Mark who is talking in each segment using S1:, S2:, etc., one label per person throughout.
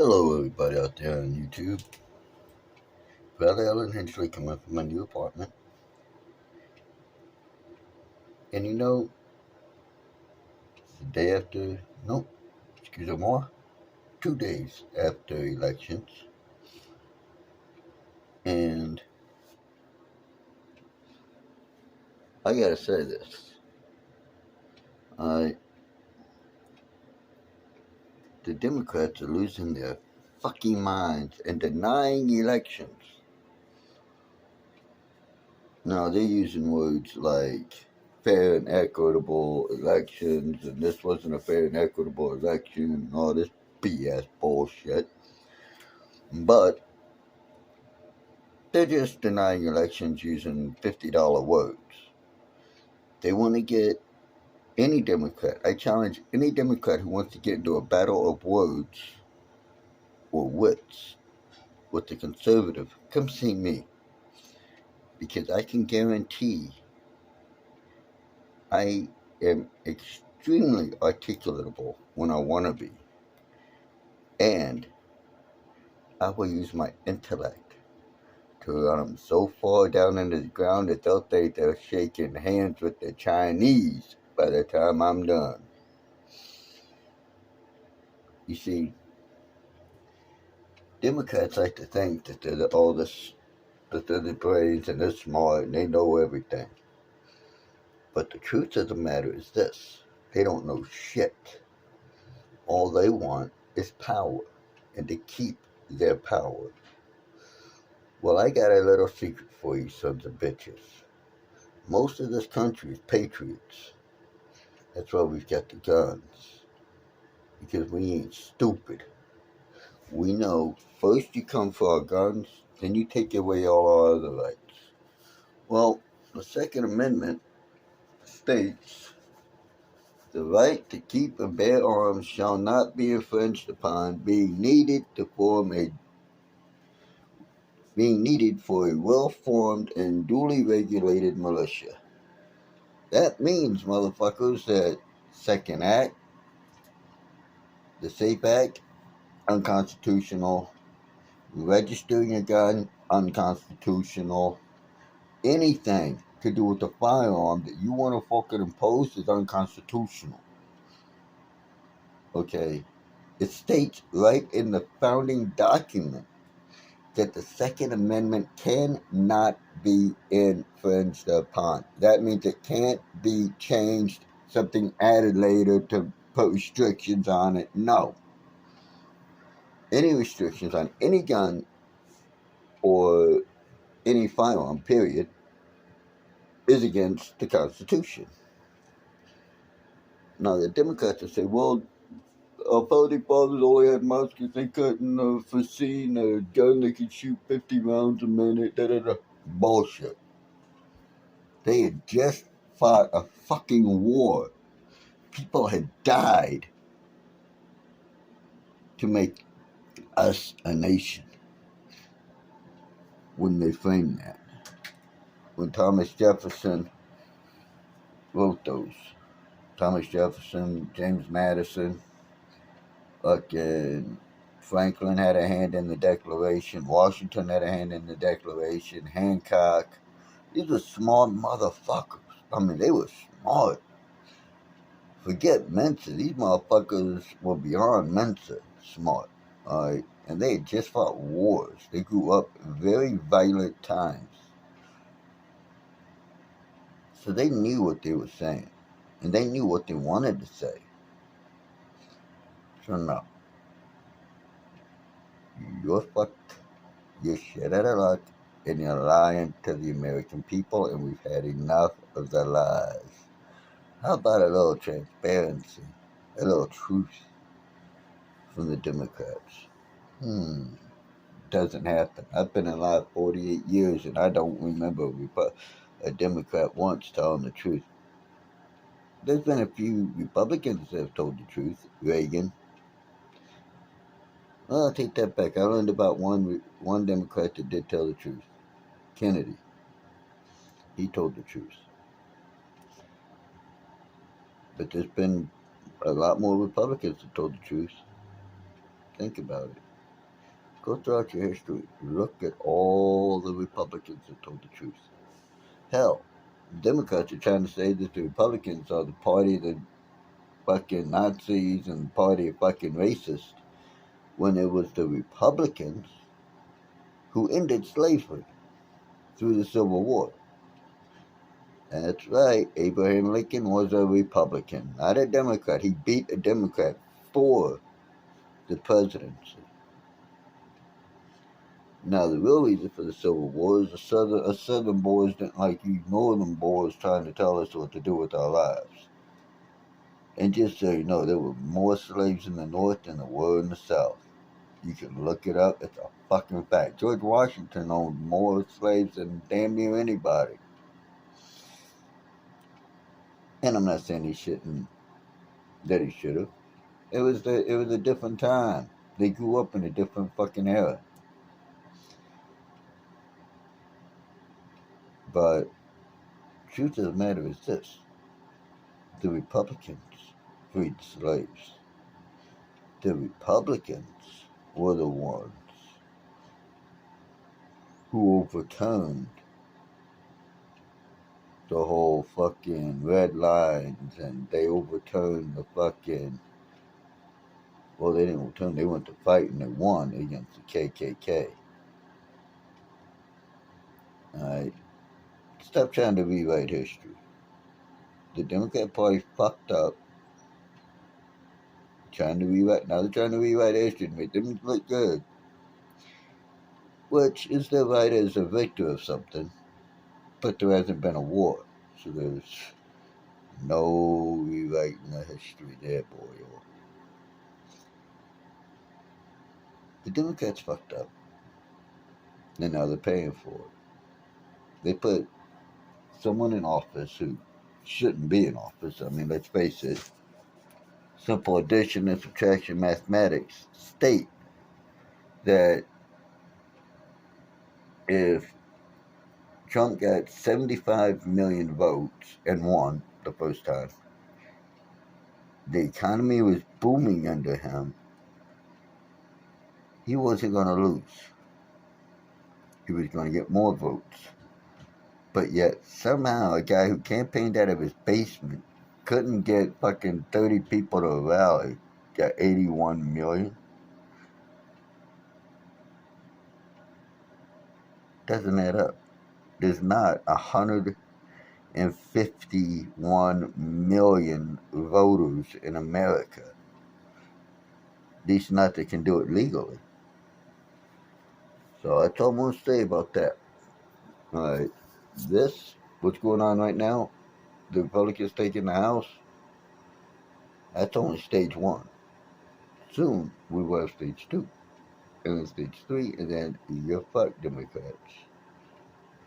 S1: Hello, everybody out there on YouTube. Brother Ellen Hensley coming from my new apartment. And the day after, no, excuse me more, 2 days after elections. And I gotta say this. I, the Democrats are losing their fucking minds and denying elections. Now, they're using words like fair and equitable elections, and this wasn't a fair and equitable election, and all this BS bullshit. But they're just denying elections using $50 words. They want to get any Democrat. I challenge any Democrat who wants to get into a battle of words or wits with the conservative. Come see me. Because I can guarantee I am extremely articulatable when I want to be. And I will use my intellect to run them so far down into the ground that they'll think they're shaking hands with the Chinese by the time I'm done. You see, Democrats like to think that they're all this, that they're the brains and they're smart and they know everything. But the truth of the matter is this: they don't know shit. All they want is power, and to keep their power. Well, I got a little secret for you, sons of bitches. Most of this country is patriots. That's why we've got the guns. Because we ain't stupid. We know first you come for our guns, then you take away all our other rights. Well, the Second Amendment states the right to keep and bear arms shall not be infringed upon, being needed for a well-formed and duly regulated militia. That means, motherfuckers, that Second Act, the SAFE Act, unconstitutional, registering a gun, unconstitutional, anything to do with the firearm that you want to fucking impose is unconstitutional. Okay? It states right in the founding document that the Second Amendment cannot be infringed upon. That means it can't be changed, something added later to put restrictions on it. No. Any restrictions on any gun or any firearm, period, is against the Constitution. Now, the Democrats will say, well, our founding fathers only had muskets. They couldn't foreseen a gun that could shoot 50 rounds a minute. Da da da. Bullshit. They had just fought a fucking war. People had died to make us a nation when they framed that. When Thomas Jefferson wrote those. Thomas Jefferson, James Madison, fucking Franklin had a hand in the Declaration. Washington had a hand in the Declaration. Hancock. These were smart motherfuckers. I mean, they were smart. Forget Mensa. These motherfuckers were beyond Mensa smart. Alright? And they had just fought wars. They grew up in very violent times. So they knew what they were saying. And they knew what they wanted to say. So no. You're fucked. You're shit out of luck. And you're lying to the American people. And we've had enough of the lies. How about a little transparency? A little truth from the Democrats? Doesn't happen. I've been alive 48 years and I don't remember a Democrat once telling the truth. There's been a few Republicans that have told the truth. Reagan. Well, I'll take that back. I learned about one Democrat that did tell the truth. Kennedy. He told the truth. But there's been a lot more Republicans that told the truth. Think about it. Go throughout your history. Look at all the Republicans that told the truth. Hell, Democrats are trying to say that the Republicans are the party of the fucking Nazis and the party of fucking racists, when it was the Republicans who ended slavery through the Civil War. That's right, Abraham Lincoln was a Republican, not a Democrat. He beat a Democrat for the presidency. Now, the real reason for the Civil War is us Southern boys didn't like you Northern boys trying to tell us what to do with our lives. And just so you know, there were more slaves in the North than there were in the South. You can look it up. It's a fucking fact. George Washington owned more slaves than damn near anybody. And I'm not saying he shouldn't, that he should have. It was a different time. They grew up in a different fucking era. But truth of the matter is this: the Republicans freed slaves. The Republicans were the ones who overturned the whole fucking red lines, and they overturned the fucking, well, they didn't overturn, they went to fight and they won against the KKK. Alright? Stop trying to rewrite history. The Democrat Party fucked up now they're trying to rewrite history to make them look good. Which is their right as a victor of something, but there hasn't been a war. So there's no rewriting the history there, boy. The Democrats fucked up. And now they're paying for it. They put someone in office who shouldn't be in office. I mean, let's face it. Simple addition and subtraction mathematics state that if Trump got 75 million votes and won the first time, the economy was booming under him, he wasn't going to lose. He was going to get more votes. But yet, somehow, a guy who campaigned out of his basement couldn't get fucking 30 people to a rally, got 81 million. Doesn't add up. There's not 151 million voters in America. At least not that can do it legally. So that's all I'm going to say about that. Alright, what's going on right now, the Republicans taking the House, that's only stage one. Soon, we will have stage two. And then stage three, and then you're fucked, Democrats.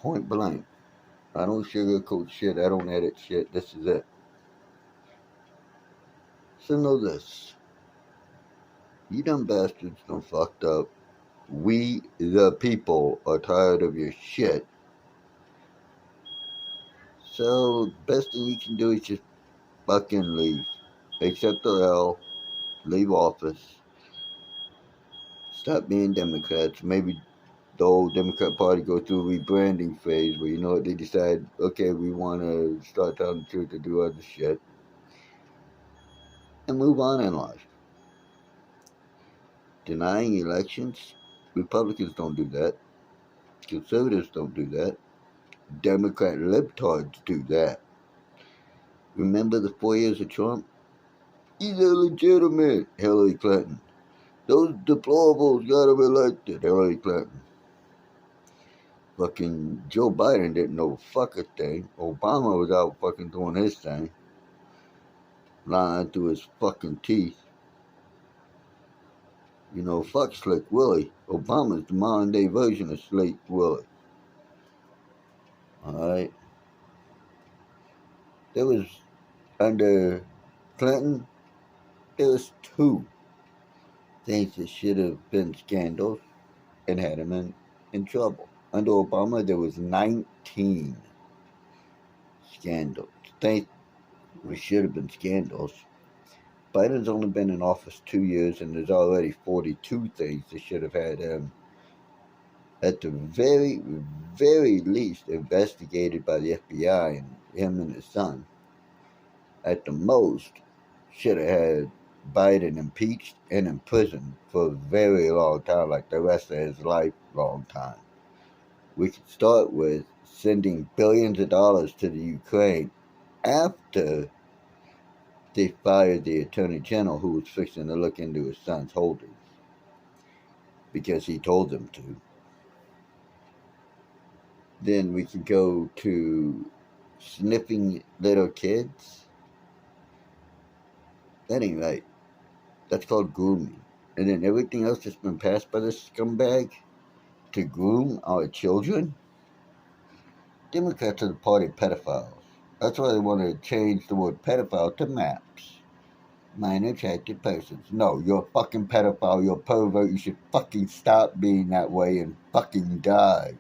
S1: Point blank. I don't sugarcoat shit, I don't edit shit, this is it. So know this. You dumb bastards done fucked up. We, the people, are tired of your shit. So, the best thing you can do is just fucking leave. Accept the L. Leave office. Stop being Democrats. Maybe the old Democrat Party go through a rebranding phase where, you know what, they decide, okay, we want to start telling the truth to do other shit. And move on in life. Denying elections, Republicans don't do that. Conservatives don't do that. Democrat libtards do that. Remember the 4 years of Trump? He's illegitimate, Hillary Clinton. Those deplorables got him elected, Hillary Clinton. Fucking Joe Biden didn't know fuck a thing. Obama was out fucking doing his thing. Lying through his fucking teeth. You know, fuck Slick Willie. Obama's the modern day version of Slick Willie. Alright? There was, under Clinton, there was 2 things that should have been scandals and had him in trouble. Under Obama, there was 19 scandals. Things that should have been scandals. Biden's only been in office 2 years, and there's already 42 things that should have had him, at the very, very least, investigated by the FBI, and him and his son. At the most, should have had Biden impeached and in prison for a very long time, like the rest of his life, long time. We could start with sending billions of dollars to the Ukraine after they fired the Attorney General who was fixing to look into his son's holdings because he told them to. Then we could go to sniffing little kids. That ain't right. That's called grooming. And then everything else that's been passed by this scumbag to groom our children. Democrats are the party of pedophiles. That's why they want to change the word pedophile to MAPS. Minor attracted persons. No, you're a fucking pedophile, you're a pervert, you should fucking stop being that way and fucking die.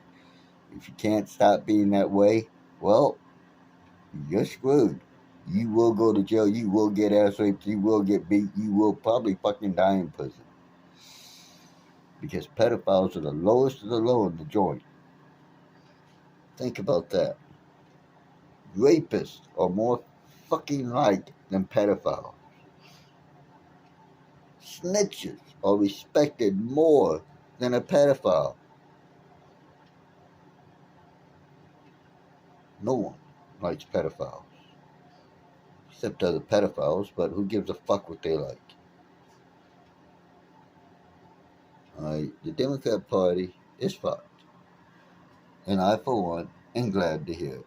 S1: If you can't stop being that way, well, you're screwed. You will go to jail, you will get ass raped, you will get beat, you will probably fucking die in prison. Because pedophiles are the lowest of the low in the joint. Think about that. Rapists are more fucking liked than pedophiles. Snitches are respected more than a pedophile. No one likes pedophiles. Except other pedophiles, but who gives a fuck what they like? Alright, the Democrat Party is fucked. And I, for one, am glad to hear it.